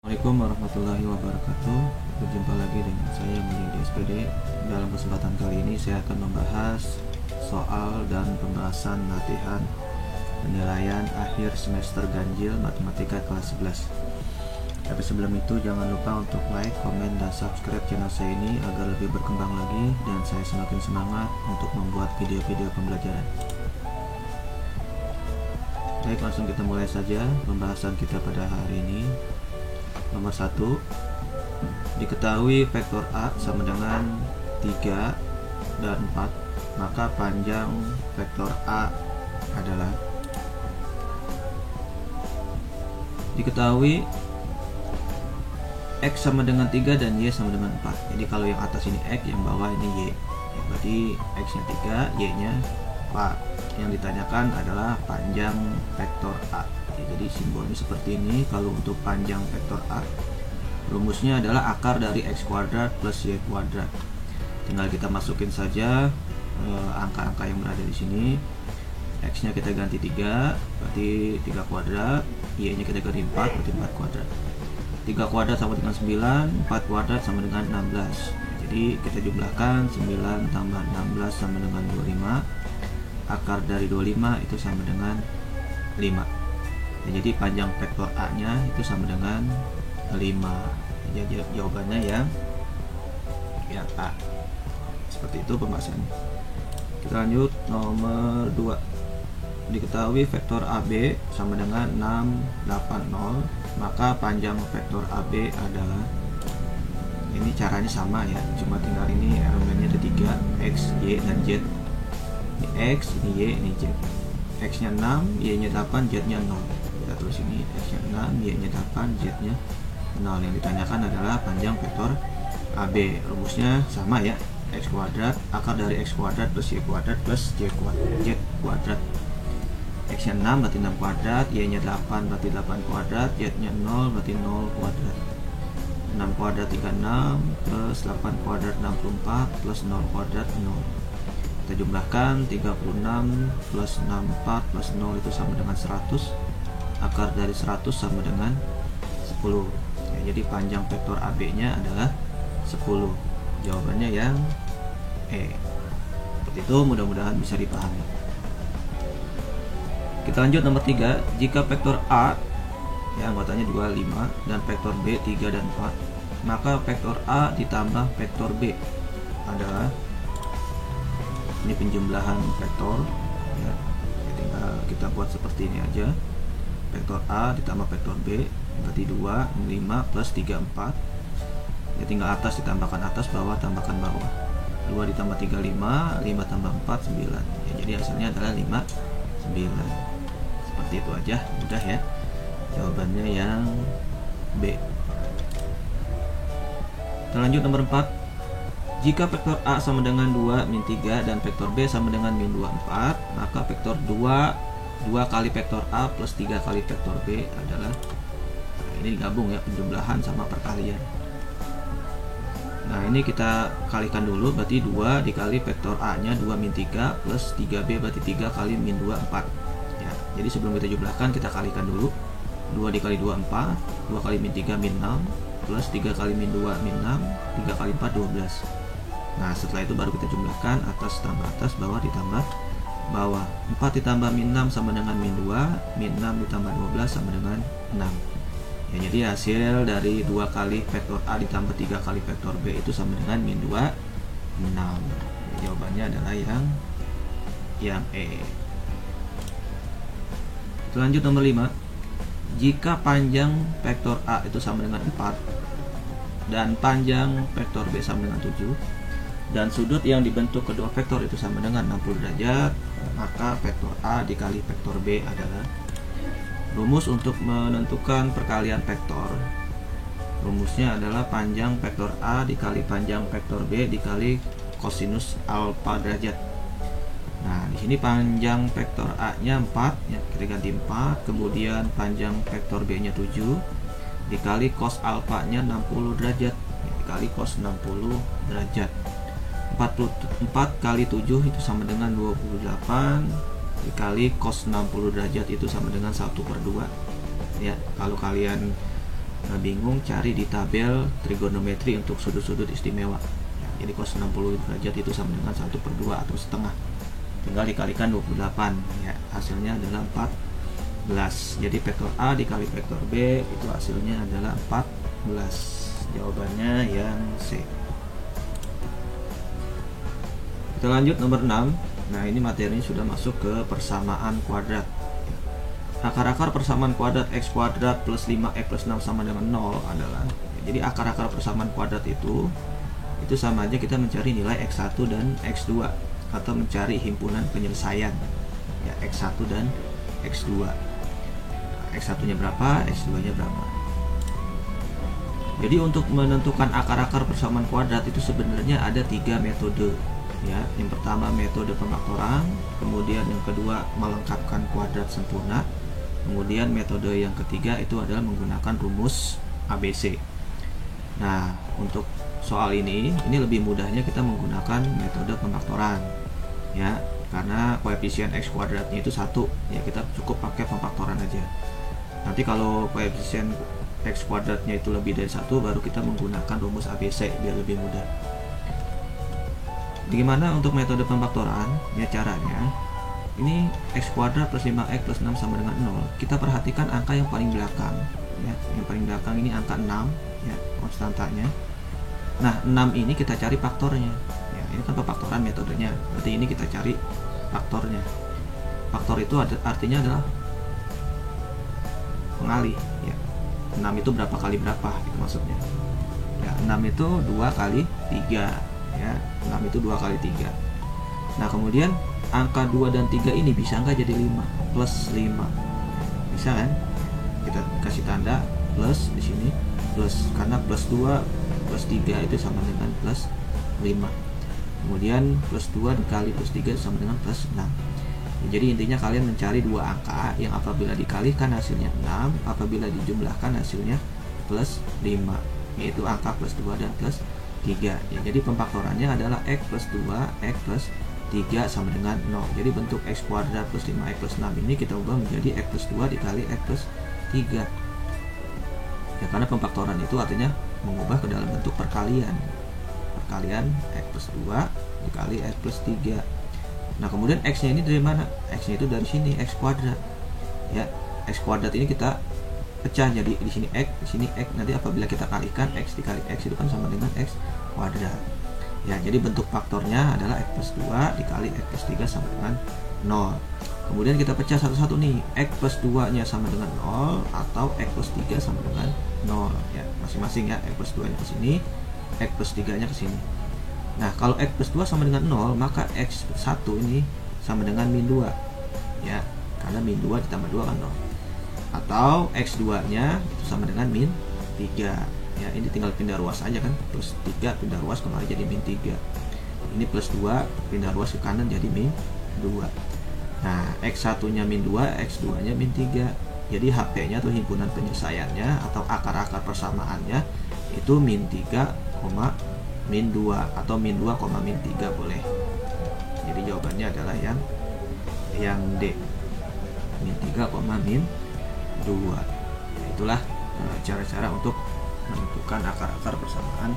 Assalamualaikum warahmatullahi wabarakatuh. Berjumpa lagi dengan saya Mulia di SPD. Dalam kesempatan kali ini saya akan membahas soal dan pembahasan latihan penilaian akhir semester ganjil matematika kelas 11. Tapi sebelum itu jangan lupa untuk like, komen, dan subscribe channel saya ini agar lebih berkembang lagi dan saya semakin semangat untuk membuat video-video pembelajaran. Baik, langsung kita mulai saja pembahasan kita pada hari ini. Nomor 1, diketahui vektor A sama dengan 3 dan 4, maka panjang vektor A adalah, diketahui X sama dengan 3 dan Y sama dengan 4. Jadi kalau yang atas ini X, yang bawah ini Y. Ya, berarti X nya 3, Y nya 4. Yang ditanyakan adalah panjang vektor A. Jadi simbolnya seperti ini. Kalau untuk panjang vektor A, rumusnya adalah akar dari X kuadrat plus Y kuadrat. Tinggal kita masukin saja angka-angka yang berada di sini. X nya kita ganti 3, berarti 3 kuadrat. Y nya kita ganti 4, berarti 4 kuadrat. 3 kuadrat sama dengan 9, 4 kuadrat sama dengan 16. Jadi kita jumlahkan 9 tambah 16 sama dengan 25. Akar dari 25 itu sama dengan 5. Jadi panjang vektor A nya itu sama dengan 5. Jadi jawabannya yang A. Seperti itu pembahasannya. Kita lanjut nomor 2. Diketahui vektor AB sama dengan 680, maka panjang vektor AB adalah, ini caranya sama ya, cuma tinggal ini elemennya ada 3, X, Y, dan Z. Ini X, ini Y, ini Z. X nya 6, Y nya 8, Z nya 0. Kita terus ini X nya 6, Y nya 8, Z nya 0. Yang ditanyakan adalah panjang vektor AB. Rumusnya sama ya, X kuadrat akar dari X kuadrat plus Y kuadrat plus Z kuadrat. X nya 6 berarti 6 kuadrat, Y nya 8 berarti 8 kuadrat, Z nya 0 berarti 0 kuadrat. 6 kuadrat 36 plus 8 kuadrat 64 plus 0 kuadrat 0. Kita jumlahkan 36 plus 64 plus 0 itu sama dengan 100. Akar dari 100 sama dengan 10 ya, jadi panjang vektor AB nya adalah 10. Jawabannya yang E. Seperti itu, mudah-mudahan bisa dipahami. Kita lanjut nomor 3. Jika vektor A ya anggotanya 2, 5 dan vektor B 3 dan 4, maka vektor A ditambah vektor B adalah, ini penjumlahan vektor ya, tinggal kita buat seperti ini aja. Vektor A ditambah vektor B berarti 2, 5 plus 3, 4 ya, tinggal atas ditambahkan atas, bawah tambahkan bawah. 2 ditambah 3, 5, 5 tambah 4, 9 ya, jadi hasilnya adalah 5, 9. Seperti itu aja, mudah ya. Jawabannya yang B. Kita lanjut nomor 4. Jika vektor A sama dengan 2 min 3 dan vektor B sama dengan min 2, 4, maka vektor 2 kali vektor A plus 3 kali vektor B adalah, nah ini digabung ya, penjumlahan sama perkalian. Nah ini kita kalikan dulu, berarti 2 dikali vektor A nya 2 min 3 plus 3B berarti 3 kali min 2, 4 ya. Jadi sebelum kita jumlahkan kita kalikan dulu. 2 dikali 2, 4, 2 kali min 3 min 6 plus 3 kali min 2 min 6, 3 kali 4 12. Nah setelah itu baru kita jumlahkan, atas tambah atas, bawah ditambah bawah. 4 ditambah min 6 sama dengan min 2, min 6 ditambah 12 sama dengan 6 ya, jadi hasil dari 2 kali vektor A ditambah 3 kali vektor B itu sama dengan min 2, 6 ya, jawabannya adalah yang E. Kita lanjut nomor 5. Jika panjang vektor A itu sama dengan 4 dan panjang vektor B sama dengan 7 dan sudut yang dibentuk kedua vektor itu sama dengan 60 derajat, maka vektor A dikali vektor B adalah, rumus untuk menentukan perkalian vektor. Rumusnya adalah panjang vektor A dikali panjang vektor B dikali kosinus alfa derajat. Nah, di sini panjang vektor A-nya 4 ya, kita ganti 4, kemudian panjang vektor B-nya 7 dikali cos alfa-nya 60 derajat ya, dikali cos 60 derajat. 44 kali 7 itu sama dengan 28 dikali cos 60 derajat itu sama dengan 1/2 ya. Kalau kalian bingung cari di tabel trigonometri untuk sudut-sudut istimewa. Jadi cos 60 derajat itu sama dengan 1/2 atau setengah. Tinggal dikalikan 28, ya, hasilnya adalah 14. Jadi vektor A dikali vektor B itu hasilnya adalah 14. Jawabannya yang C. Kita lanjut nomor 6. Nah, ini materinya sudah masuk ke persamaan kuadrat. Akar-akar persamaan kuadrat x kuadrat plus 5x plus 6 sama dengan 0 adalah, jadi akar-akar persamaan kuadrat itu sama aja kita mencari nilai x1 dan x2 atau mencari himpunan penyelesaian, ya, x1 dan x2. X1 nya berapa, x2 nya berapa. Jadi untuk menentukan akar-akar persamaan kuadrat itu sebenarnya ada 3 metode, ya. Yang pertama metode pemfaktoran, kemudian yang kedua melengkapkan kuadrat sempurna, kemudian metode yang ketiga itu adalah menggunakan rumus ABC. Nah, untuk soal ini lebih mudahnya kita menggunakan metode pemfaktoran, ya, karena koefisien x kuadratnya itu 1, ya, kita cukup pakai pemfaktoran aja. Nanti kalau koefisien x kuadratnya itu lebih dari 1, baru kita menggunakan rumus ABC biar lebih mudah. Gimana untuk metode pemfaktoran? Ya, caranya ini x kuadrat plus 5x plus 6 sama dengan 0. Kita perhatikan angka yang paling belakang, ya. Yang paling belakang ini angka 6, ya, konstantanya. Nah, 6 ini kita cari faktornya, ya. Ini kan pemfaktoran metodenya, berarti ini kita cari faktornya. Faktor itu artinya adalah pengalih, ya. 6 itu berapa kali berapa, itu maksudnya, ya. 6 itu 2 kali 3, ya. 6 itu 2 kali 3. Nah, kemudian angka 2 dan 3 ini bisa nggak jadi 5? Plus 5. Bisa kan? Kita kasih tanda plus di sini, plus, karena plus 2 plus 3 itu sama dengan plus 5. Kemudian plus 2 dikali plus 3 sama dengan plus 6. Jadi intinya kalian mencari dua angka yang apabila dikalikan hasilnya 6, apabila dijumlahkan hasilnya plus 5, yaitu angka plus 2 dan plus 3, ya. Jadi pemfaktorannya adalah x plus 2, x plus 3 sama dengan 0. Jadi bentuk x kuadrat plus 5x plus 6 ini kita ubah menjadi x plus 2 dikali x plus 3, ya, karena pemfaktoran itu artinya mengubah ke dalam bentuk perkalian x plus 2 dikali x plus 3. Nah, kemudian x nya ini dari mana? X nya itu dari sini, x kuadrat, ya. X kuadrat ini kita pecah jadi di sini x, di sini x. Nanti apabila kita kalikan x dikali x itu kan sama dengan x kuadrat, ya. Jadi bentuk faktornya adalah x plus 2 dikali x plus 3 sama dengan 0. Kemudian kita pecah satu-satu nih, x plus 2 nya sama dengan 0 atau x plus 3 sama dengan 0, ya, masing-masing, ya. X plus 2 nya ke sini, x plus 3 nya ke sini. Nah, kalau x plus 2 sama dengan 0, maka x1 ini sama dengan min 2, ya, karena min 2 ditambah 2 kan 0. Atau x2 nya itu sama dengan min 3, ya. Ini tinggal pindah ruas aja kan, plus 3 pindah ruas kembali jadi min 3. Ini plus 2 pindah ruas ke kanan jadi min 2. Nah, x1 nya min 2, x2 nya min 3. Jadi HP nya atau himpunan penyelesaiannya atau akar-akar persamaannya itu min 3, min 2 atau min 2, min 3 boleh. Jadi jawabannya adalah yang D, min 3, min 2. Itulah cara-cara untuk menentukan akar-akar persamaan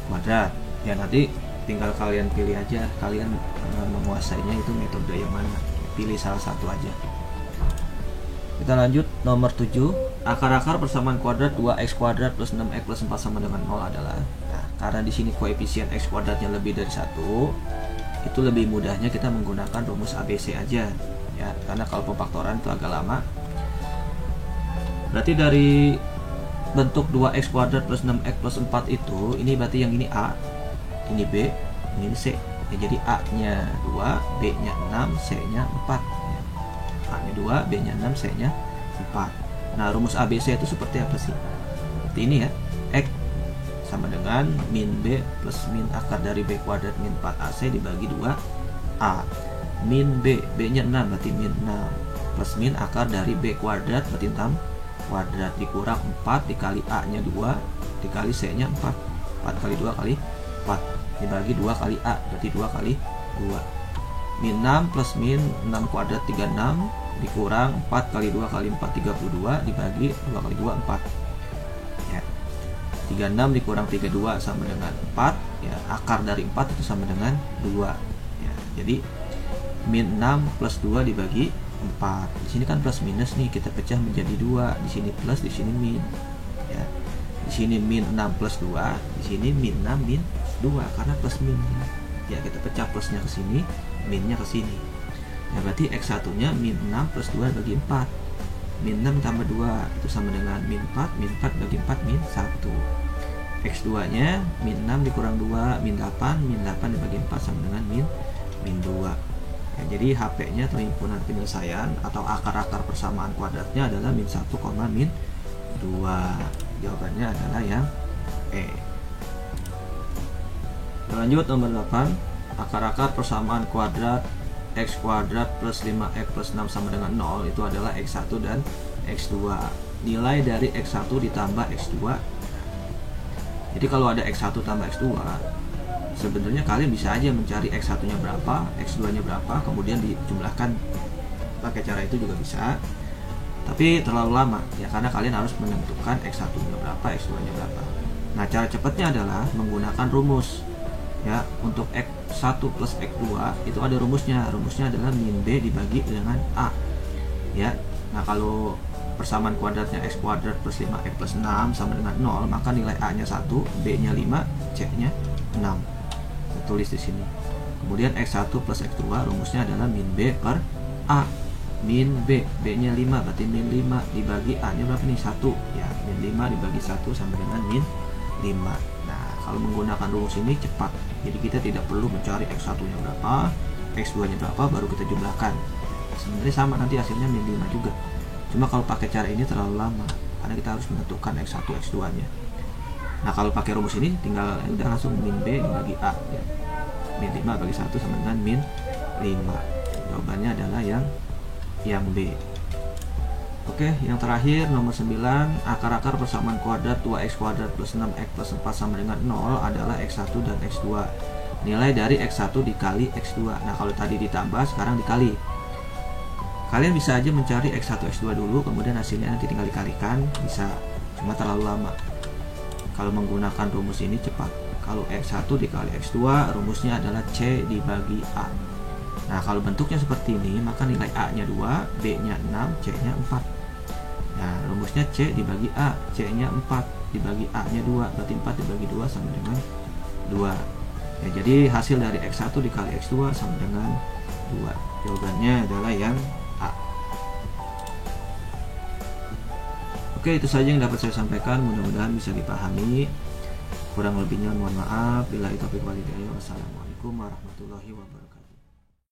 kuadrat. Ya, nanti tinggal kalian pilih aja, kalian menguasainya itu metode yang mana. Pilih salah satu aja. Kita lanjut nomor 7. Akar-akar persamaan kuadrat 2x kuadrat plus 6x plus 4 sama dengan 0 adalah, nah, karena di sini koefisien x kuadratnya lebih dari 1, itu lebih mudahnya kita menggunakan rumus ABC aja, ya, karena kalau pemfaktoran itu agak lama. Berarti dari bentuk 2x kuadrat plus 6x plus 4 itu, ini berarti yang ini A, ini B, ini C, ya. Jadi A nya 2, B nya 6, C nya 4, ya. A nya 2, B nya 6, C nya 4. Nah, rumus ABC itu seperti apa sih? Seperti ini, ya. X sama dengan min B plus min akar dari B kuadrat min 4AC dibagi 2A. Min B, B nya 6 berarti min 6, plus min akar dari B kuadrat berarti 6 kuadrat dikurang 4 dikali A nya 2 dikali C nya 4. 4 kali 2 kali 4 dibagi 2 kali A berarti 2 kali 2. Min 6 plus min 6 kuadrat 36 dikurang 4 kali 2 kali 4 32 dibagi 2 kali 2 4. 36 dikurang 32 sama dengan 4 ya, akar dari 4 itu sama dengan 2 ya. Jadi min 6 plus 2 dibagi 4. Di sini kan plus minus nih, kita pecah menjadi 2. Di sini plus, di sini min ya. Di sini min 6 plus 2, di sini min 6 min 2 karena plus min ya, kita pecah plusnya ke sini, minnya ke sini ya. Berarti X1 nya min 6 plus 2 bagi 4, min 6 tambah 2 itu sama dengan min 4, min 4 bagi 4 min 1. X2 nya min 6 dikurang 2 min 8, min 8 dibagi 4 sama dengan min 2 ya. Jadi HP nya atau himpunan penyelesaian atau akar-akar persamaan kuadratnya adalah min 1, min 2. Jawabannya adalah yang E. Lanjut nomor 8, akar-akar persamaan kuadrat X kuadrat plus 5X plus 6 sama dengan 0 itu adalah X1 dan X2. Nilai dari X1 ditambah X2. Jadi kalau ada X1 tambah X2, sebenarnya kalian bisa aja mencari X1 nya berapa, X2 nya berapa, kemudian dijumlahkan. Pakai cara itu juga bisa, tapi terlalu lama ya, karena kalian harus menentukan X1 nya berapa, X2 nya berapa. Nah, cara cepatnya adalah menggunakan rumus ya. Untuk X1 plus X2 itu ada rumusnya. Rumusnya adalah min B dibagi dengan A ya. Nah, kalau persamaan kuadratnya X kuadrat plus 5X plus 6 sama dengan 0, maka nilai A nya 1, B nya 5, C nya 6. Saya tulis di sini. Kemudian X1 plus X2 rumusnya adalah min B per A. Min B, B nya 5, berarti min 5 dibagi A nya berapa nih? 1 ya. Min 5 dibagi 1 sama dengan min 5. Nah, kalau menggunakan rumus ini cepat. Jadi kita tidak perlu mencari X1 nya berapa, X2 nya berapa, baru kita jumlahkan. Sebenarnya sama, nanti hasilnya min 5 juga. Cuma kalau pakai cara ini terlalu lama, karena kita harus menentukan X1, X2 nya. Nah, kalau pakai rumus ini tinggal udah langsung min B dibagi A ya. Min 5 bagi 1 sama dengan min 5. Jawabannya adalah yang B. Oke, yang terakhir nomor 9, akar-akar persamaan kuadrat 2X kuadrat plus 6X plus 4 sama dengan 0 adalah X1 dan X2. Nilai dari X1 dikali X2. Nah, kalau tadi ditambah, sekarang dikali. Kalian bisa aja mencari X1, X2 dulu, kemudian hasilnya nanti tinggal dikalikan, bisa. Cuma terlalu lama. Kalau menggunakan rumus ini cepat. Kalau X1 dikali X2, rumusnya adalah C dibagi A. Nah, kalau bentuknya seperti ini, maka nilai A nya 2, B nya 6, C nya 4. Nah, rumusnya C dibagi A, C nya 4 dibagi A nya 2, berarti 4 dibagi 2 sama dengan 2 ya. Jadi hasil dari X1 dikali X2 sama dengan 2. Jawabannya adalah yang A. Oke, itu saja yang dapat saya sampaikan, mudah-mudahan bisa dipahami. Kurang lebihnya mohon maaf. Billahi taufiq wal hidayah. Wassalamualaikum warahmatullahi wabarakatuh.